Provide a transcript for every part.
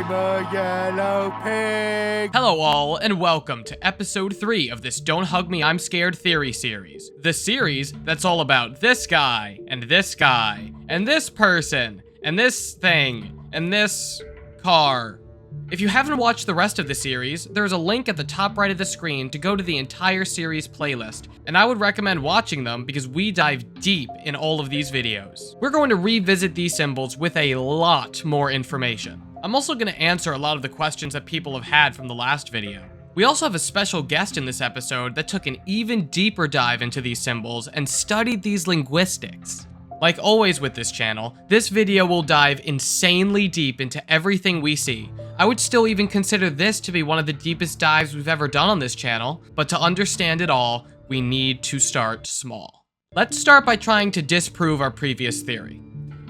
I'm a yellow pig. Hello all, and welcome to episode 3 of this Don't Hug Me, I'm Scared theory series. The series that's all about this guy, and this guy, and this person, and this thing, and this car. If you haven't watched the rest of the series, there's a link at the top right of the screen to go to the entire series playlist, and I would recommend watching them because we dive deep in all of these videos. We're going to revisit these symbols with a lot more information. I'm also going to answer a lot of the questions that people have had from the last video. We also have a special guest in this episode that took an even deeper dive into these symbols and studied these linguistics. Like always with this channel, this video will dive insanely deep into everything we see. I would still even consider this to be one of the deepest dives we've ever done on this channel, but to understand it all, we need to start small. Let's start by trying to disprove our previous theory.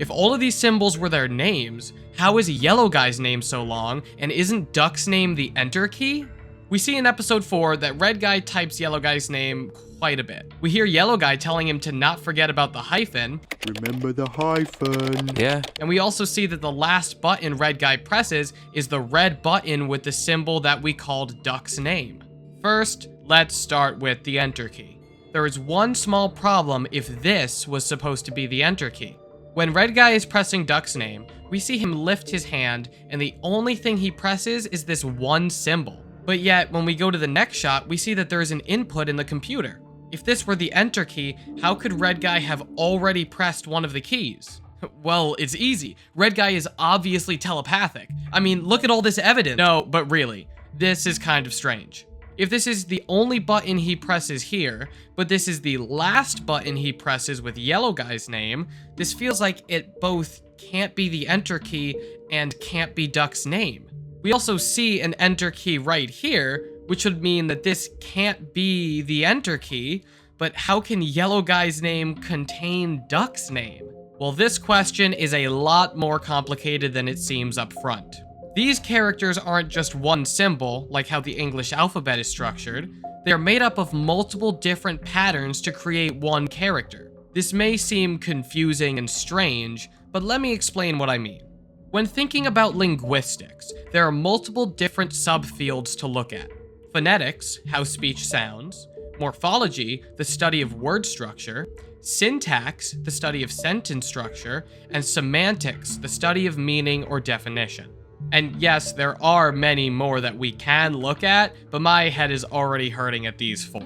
If all of these symbols were their names, how is Yellow Guy's name so long, and isn't Duck's name the Enter key? We see in episode 4 that Red Guy types Yellow Guy's name quite a bit. We hear Yellow Guy telling him to not forget about the hyphen. Remember the hyphen. Yeah. And we also see that the last button Red Guy presses is the red button with the symbol that we called Duck's name. First, let's start with the Enter key. There is one small problem if this was supposed to be the Enter key. When Red Guy is pressing Duck's name, we see him lift his hand, and the only thing he presses is this one symbol. But yet, when we go to the next shot, we see that there is an input in the computer. If this were the Enter key, how could Red Guy have already pressed one of the keys? Well, it's easy. Red Guy is obviously telepathic. I mean, look at all this evidence. No, but really, this is kind of strange. If this is the only button he presses here, but this is the last button he presses with Yellow Guy's name, this feels like it both can't be the Enter key and can't be Duck's name. We also see an Enter key right here, which would mean that this can't be the Enter key, but how can Yellow Guy's name contain Duck's name? Well, this question is a lot more complicated than it seems up front. These characters aren't just one symbol, like how the English alphabet is structured. They're made up of multiple different patterns to create one character. This may seem confusing and strange, but let me explain what I mean. When thinking about linguistics, there are multiple different subfields to look at. Phonetics, how speech sounds. Morphology, the study of word structure. Syntax, the study of sentence structure. And semantics, the study of meaning or definition. And yes, there are many more that we can look at, but my head is already hurting at these 4.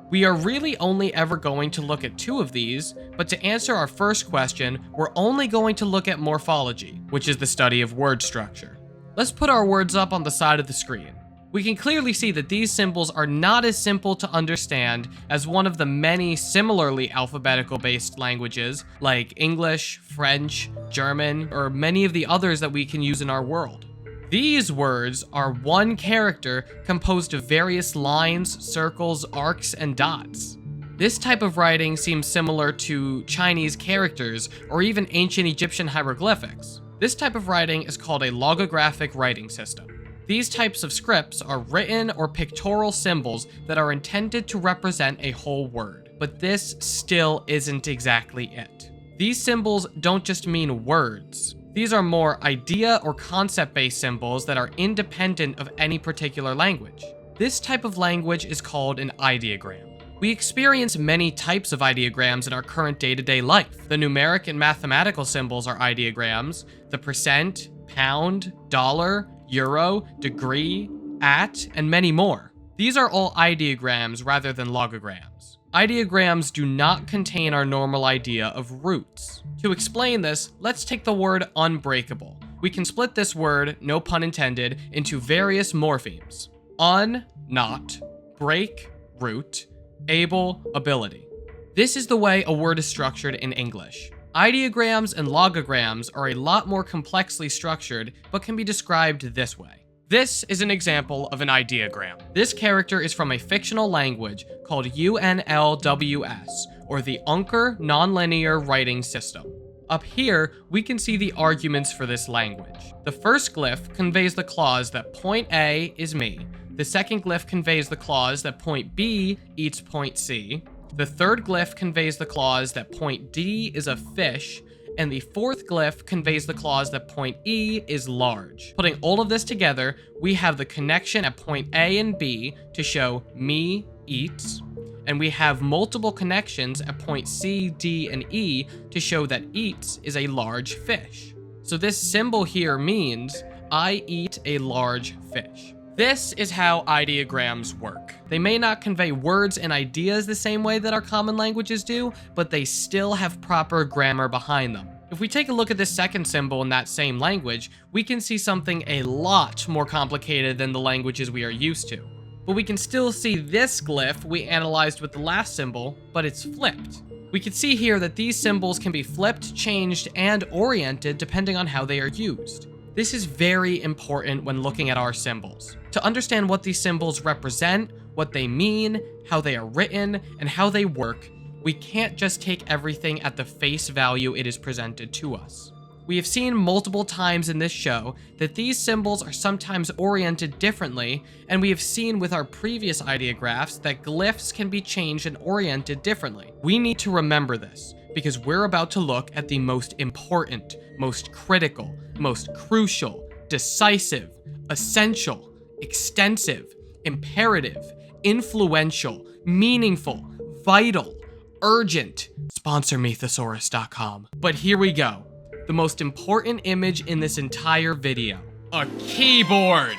We are really only ever going to look at 2 of these, but to answer our first question, we're only going to look at morphology, which is the study of word structure. Let's put our words up on the side of the screen. We can clearly see that these symbols are not as simple to understand as one of the many similarly alphabetical-based languages like English, French, German, or many of the others that we can use in our world. These words are one character composed of various lines, circles, arcs, and dots. This type of writing seems similar to Chinese characters or even ancient Egyptian hieroglyphics. This type of writing is called a logographic writing system. These types of scripts are written or pictorial symbols that are intended to represent a whole word, but this still isn't exactly it. These symbols don't just mean words. These are more idea or concept-based symbols that are independent of any particular language. This type of language is called an ideogram. We experience many types of ideograms in our current day-to-day life. The numeric and mathematical symbols are ideograms. The percent, pound, dollar, euro, degree, at, and many more. These are all ideograms rather than logograms. Ideograms do not contain our normal idea of roots. To explain this, let's take the word unbreakable. We can split this word, no pun intended, into various morphemes. Un, not, break, root, able, ability. This is the way a word is structured in English. Ideograms and logograms are a lot more complexly structured, but can be described this way. This is an example of an ideogram. This character is from a fictional language called UNLWS, or the Unker Nonlinear Writing System. Up here, we can see the arguments for this language. The first glyph conveys the clause that point A is me. The second glyph conveys the clause that point B eats point C. The third glyph conveys the clause that point D is a fish, and the fourth glyph conveys the clause that point E is large. Putting all of this together, we have the connection at point A and B to show me eats, and we have multiple connections at point C, D, and E to show that eats is a large fish. So this symbol here means I eat a large fish. This is how ideograms work. They may not convey words and ideas the same way that our common languages do, but they still have proper grammar behind them. If we take a look at this second symbol in that same language, we can see something a lot more complicated than the languages we are used to. But we can still see this glyph we analyzed with the last symbol, but it's flipped. We can see here that these symbols can be flipped, changed, and oriented depending on how they are used. This is very important when looking at our symbols. To understand what these symbols represent, what they mean, how they are written, and how they work, we can't just take everything at the face value it is presented to us. We have seen multiple times in this show that these symbols are sometimes oriented differently, and we have seen with our previous ideographs that glyphs can be changed and oriented differently. We need to remember this, because we're about to look at the most important, most critical, most crucial, decisive, essential, extensive, imperative, influential, meaningful, vital, urgent. Sponsor me, Thesaurus.com. But here we go. The most important image in this entire video. A keyboard!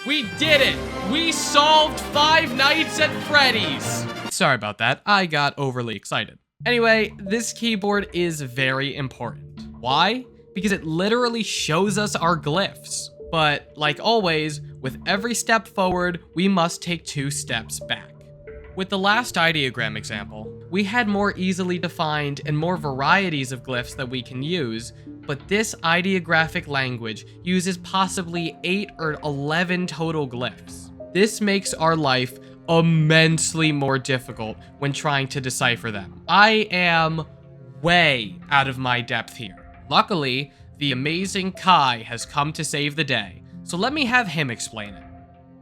We did it! We solved Five Nights at Freddy's! Sorry about that, I got overly excited. Anyway, this keyboard is very important. Why? Because it literally shows us our glyphs. But like always, with every step forward, we must take 2 steps back. With the last ideogram example, we had more easily defined and more varieties of glyphs that we can use, but this ideographic language uses possibly 8 or 11 total glyphs. This makes our life immensely more difficult when trying to decipher them. I am way out of my depth here. Luckily, the amazing Kai has come to save the day, so let me have him explain it.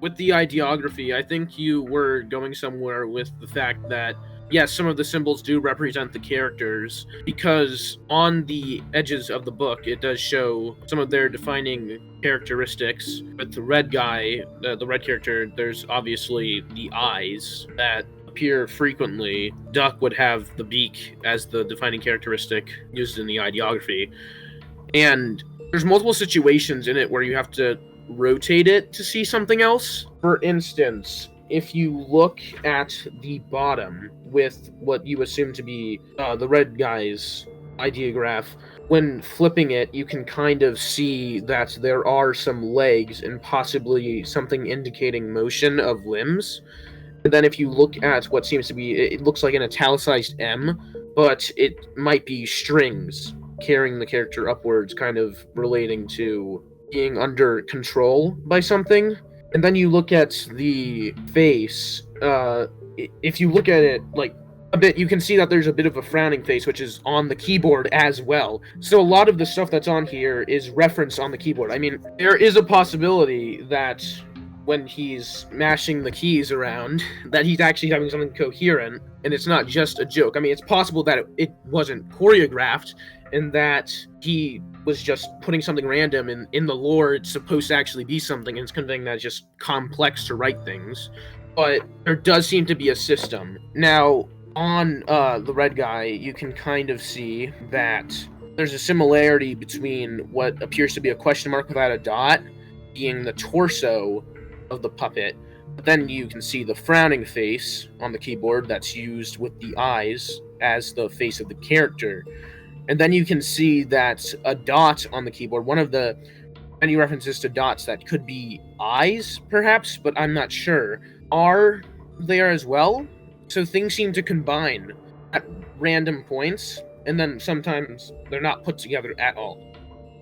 With the ideography, I think you were going somewhere with the fact that, yes, some of the symbols do represent the characters, because on the edges of the book, it does show some of their defining characteristics. With the red guy, the red character, there's obviously the eyes that appear frequently. Duck would have the beak as the defining characteristic used in the ideography. And there's multiple situations in it where you have to rotate it to see something else. For instance, if you look at the bottom with what you assume to be the red guy's ideograph, when flipping it, you can kind of see that there are some legs and possibly something indicating motion of limbs. And then if you look at what seems to be, it looks like an italicized M, but it might be strings carrying the character upwards, kind of relating to being under control by something. And then you look at the face. If you look at it like a bit, you can see that there's a bit of a frowning face, which is on the keyboard as well. So a lot of the stuff that's on here is referenced on the keyboard. I mean, there is a possibility that when he's mashing the keys around, that he's actually having something coherent, and it's not just a joke. I mean, it's possible that it wasn't choreographed, and that he was just putting something random in the lore. It's supposed to actually be something, and it's something that's just complex to write things. But there does seem to be a system. Now, on the red guy, you can kind of see that there's a similarity between what appears to be a question mark without a dot being the torso of the puppet, but then you can see the frowning face on the keyboard that's used with the eyes as the face of the character. And then you can see that a dot on the keyboard, one of the many references to dots that could be eyes, perhaps, but I'm not sure, are there as well. So things seem to combine at random points, and then sometimes they're not put together at all.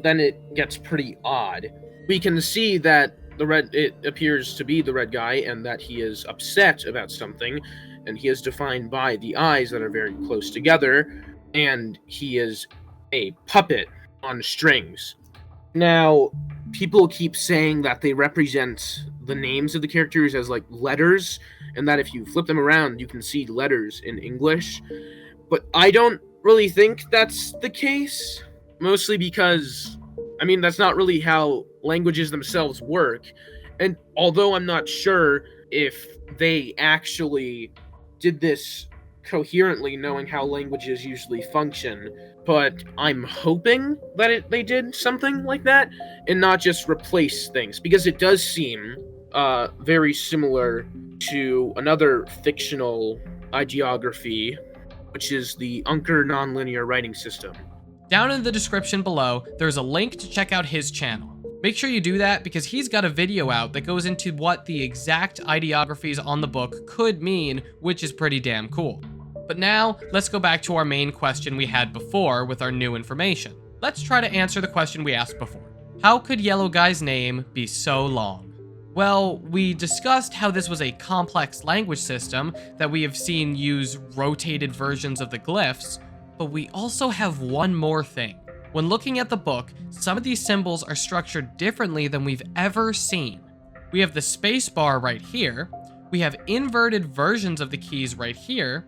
Then it gets pretty odd. We can see that it appears to be the red guy, and that he is upset about something, and he is defined by the eyes that are very close together, and he is a puppet on strings. Now, people keep saying that they represent the names of the characters as like letters, and that if you flip them around, you can see letters in English. But I don't really think that's the case. mostly because, I mean, that's not really how languages themselves work. And although I'm not sure if they actually did this coherently, knowing how languages usually function, but I'm hoping that they did something like that and not just replace things, because it does seem very similar to another fictional ideography, which is the Unger nonlinear writing system. Down in the description below, there's a link to check out his channel. Make sure you do that because he's got a video out that goes into what the exact ideographies on the book could mean, which is pretty damn cool. But now, let's go back to our main question we had before with our new information. Let's try to answer the question we asked before. How could Yellow Guy's name be so long? Well, we discussed how this was a complex language system that we have seen use rotated versions of the glyphs, but we also have one more thing. When looking at the book, some of these symbols are structured differently than we've ever seen. We have the space bar right here, we have inverted versions of the keys right here,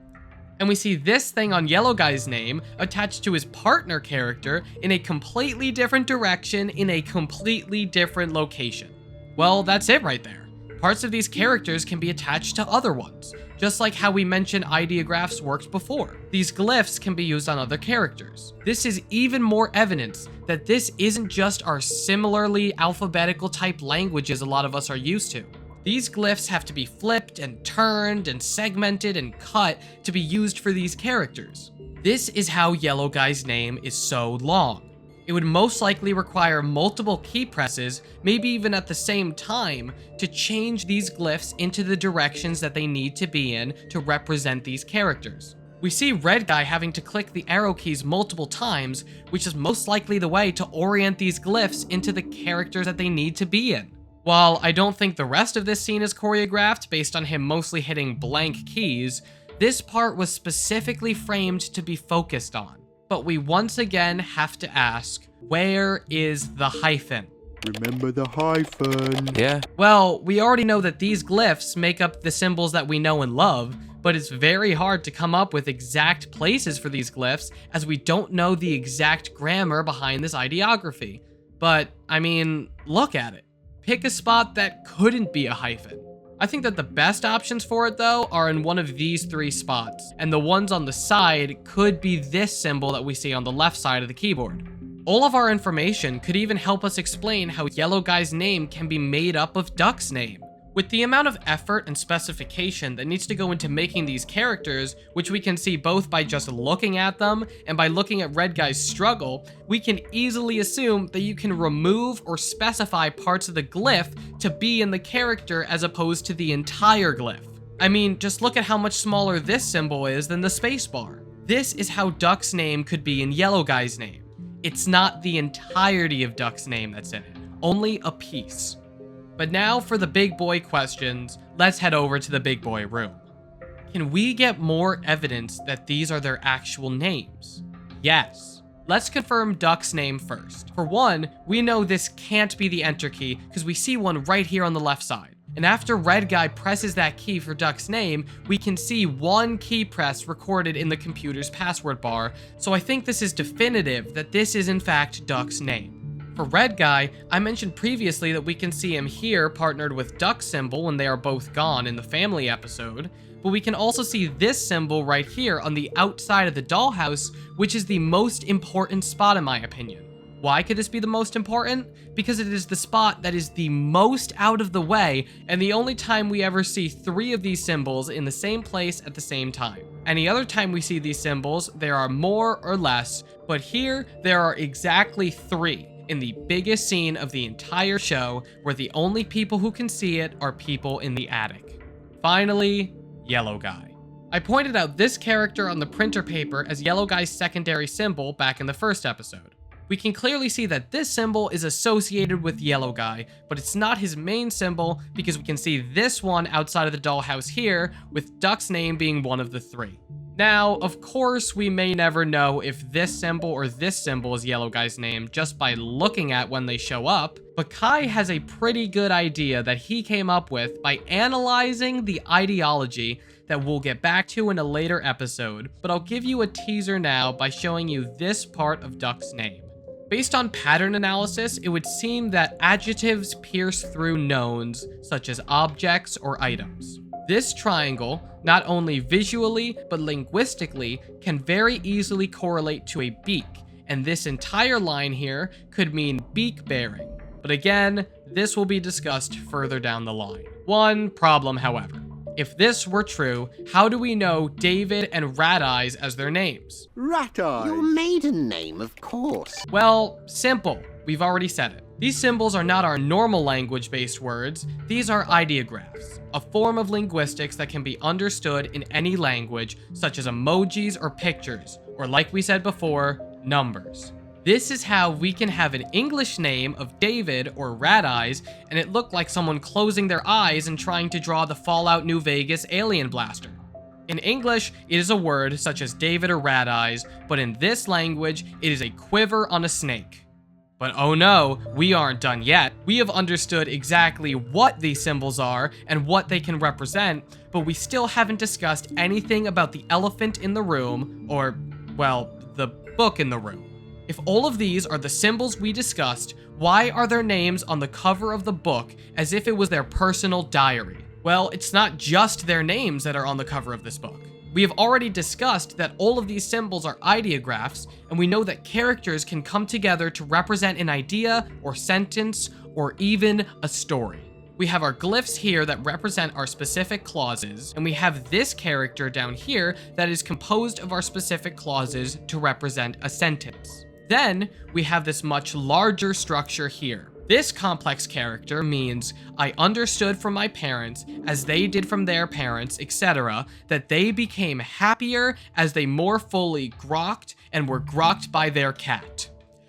and we see this thing on Yellow Guy's name attached to his partner character in a completely different direction in a completely different location. Well, that's it right there. Parts of these characters can be attached to other ones, just like how we mentioned ideographs worked before. These glyphs can be used on other characters. This is even more evidence that this isn't just our similarly alphabetical type languages a lot of us are used to. These glyphs have to be flipped and turned and segmented and cut to be used for these characters. This is how Yellow Guy's name is so long. It would most likely require multiple key presses, maybe even at the same time, to change these glyphs into the directions that they need to be in to represent these characters. We see Red Guy having to click the arrow keys multiple times, which is most likely the way to orient these glyphs into the characters that they need to be in. While I don't think the rest of this scene is choreographed based on him mostly hitting blank keys, this part was specifically framed to be focused on. But we once again have to ask, where is the hyphen? Remember the hyphen. Yeah. Well, we already know that these glyphs make up the symbols that we know and love, but it's very hard to come up with exact places for these glyphs as we don't know the exact grammar behind this ideography. But, I mean, look at it. Pick a spot that couldn't be a hyphen. I think that the best options for it though are in one of these three spots, and the ones on the side could be this symbol that we see on the left side of the keyboard. All of our information could even help us explain how Yellow Guy's name can be made up of Duck's name. With the amount of effort and specification that needs to go into making these characters, which we can see both by just looking at them and by looking at Red Guy's struggle, we can easily assume that you can remove or specify parts of the glyph to be in the character as opposed to the entire glyph. I mean, just look at how much smaller this symbol is than the spacebar. This is how Duck's name could be in Yellow Guy's name. It's not the entirety of Duck's name that's in it, only a piece. But now for the big boy questions, let's head over to the big boy room. Can we get more evidence that these are their actual names? Yes. Let's confirm Duck's name first. For one, we know this can't be the enter key because we see one right here on the left side. And after Red Guy presses that key for Duck's name, we can see one key press recorded in the computer's password bar, so I think this is definitive that this is in fact Duck's name. For Red Guy, I mentioned previously that we can see him here partnered with Duck's symbol when they are both gone in the family episode, but we can also see this symbol right here on the outside of the dollhouse, which is the most important spot in my opinion. Why could this be the most important? Because it is the spot that is the most out of the way and the only time we ever see three of these symbols in the same place at the same time. Any other time we see these symbols, there are more or less, but here there are exactly three in the biggest scene of the entire show where the only people who can see it are people in the attic. Finally, Yellow Guy. I pointed out this character on the printer paper as Yellow Guy's secondary symbol back in the first episode. We can clearly see that this symbol is associated with Yellow Guy, but it's not his main symbol because we can see this one outside of the dollhouse here, with Duck's name being one of the three. Now, of course, we may never know if this symbol or this symbol is Yellow Guy's name just by looking at when they show up, but Kai has a pretty good idea that he came up with by analyzing the ideology that we'll get back to in a later episode, but I'll give you a teaser now by showing you this part of Duck's name. Based on pattern analysis, it would seem that adjectives pierce through nouns, such as objects or items. This triangle, not only visually but linguistically, can very easily correlate to a beak, and this entire line here could mean beak bearing. But again, this will be discussed further down the line. One problem, however. If this were true, how do we know David and Rat Eyes as their names? Rat Eyes. Your maiden name, of course. Well, simple. We've already said it. These symbols are not our normal language-based words. These are ideographs, a form of linguistics that can be understood in any language, such as emojis or pictures, or like we said before, numbers. This is how we can have an English name of David or Rat Eyes, and it look like someone closing their eyes and trying to draw the Fallout New Vegas alien blaster. In English, it is a word such as David or Rat Eyes, but in this language, it is a quiver on a snake. But oh no, we aren't done yet. We have understood exactly what these symbols are and what they can represent, but we still haven't discussed anything about the elephant in the room, or, well, the book in the room. If all of these are the symbols we discussed, why are their names on the cover of the book as if it was their personal diary? Well, it's not just their names that are on the cover of this book. We have already discussed that all of these symbols are ideographs, and we know that characters can come together to represent an idea or sentence or even a story. We have our glyphs here that represent our specific clauses, and we have this character down here that is composed of our specific clauses to represent a sentence. Then we have this much larger structure here. This complex character means I understood from my parents, as they did from their parents, etc., that they became happier as they more fully grokked and were grokked by their cat.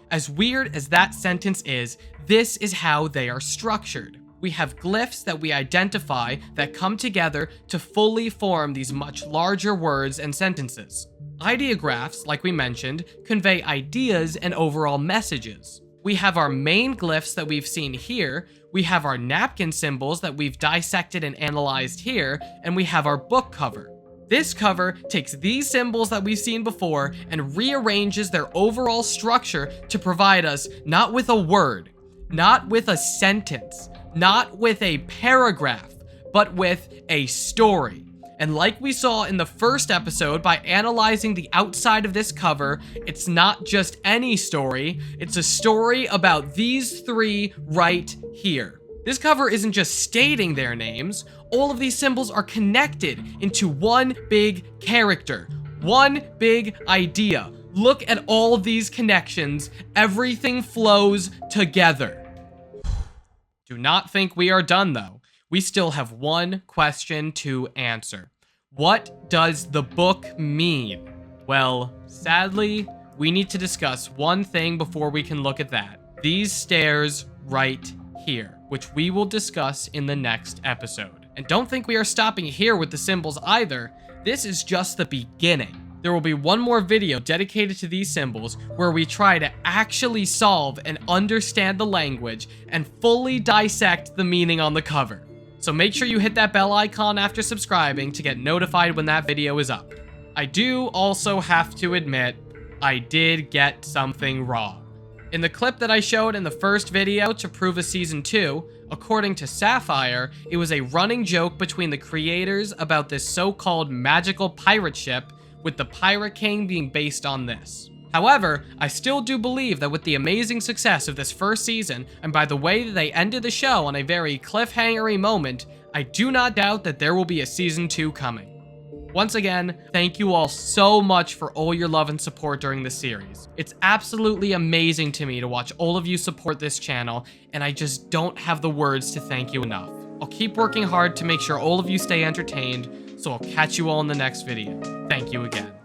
As weird as that sentence is, this is how they are structured. We have glyphs that we identify that come together to fully form these much larger words and sentences. Ideographs, like we mentioned, convey ideas and overall messages. We have our main glyphs that we've seen here, we have our napkin symbols that we've dissected and analyzed here, and we have our book cover. This cover takes these symbols that we've seen before and rearranges their overall structure to provide us not with a word, not with a sentence, not with a paragraph, but with a story. And like we saw in the first episode, by analyzing the outside of this cover, it's not just any story, it's a story about these three right here. This cover isn't just stating their names, all of these symbols are connected into one big character, one big idea. Look at all of these connections, everything flows together. Do not think we are done though. We still have one question to answer. What does the book mean? Well, sadly, we need to discuss one thing before we can look at that. These stairs right here, which we will discuss in the next episode. And don't think we are stopping here with the symbols either. This is just the beginning. There will be one more video dedicated to these symbols where we try to actually solve and understand the language and fully dissect the meaning on the cover. So make sure you hit that bell icon after subscribing to get notified when that video is up. I do also have to admit, I did get something wrong. In the clip that I showed in the first video to prove a season 2, according to Sapphire, it was a running joke between the creators about this so-called magical pirate ship, with the Pirate King being based on this. However, I still do believe that with the amazing success of this first season, and by the way that they ended the show on a very cliffhanger-y moment, I do not doubt that there will be a season 2 coming. Once again, thank you all so much for all your love and support during this series. It's absolutely amazing to me to watch all of you support this channel, and I just don't have the words to thank you enough. I'll keep working hard to make sure all of you stay entertained, so I'll catch you all in the next video. Thank you again.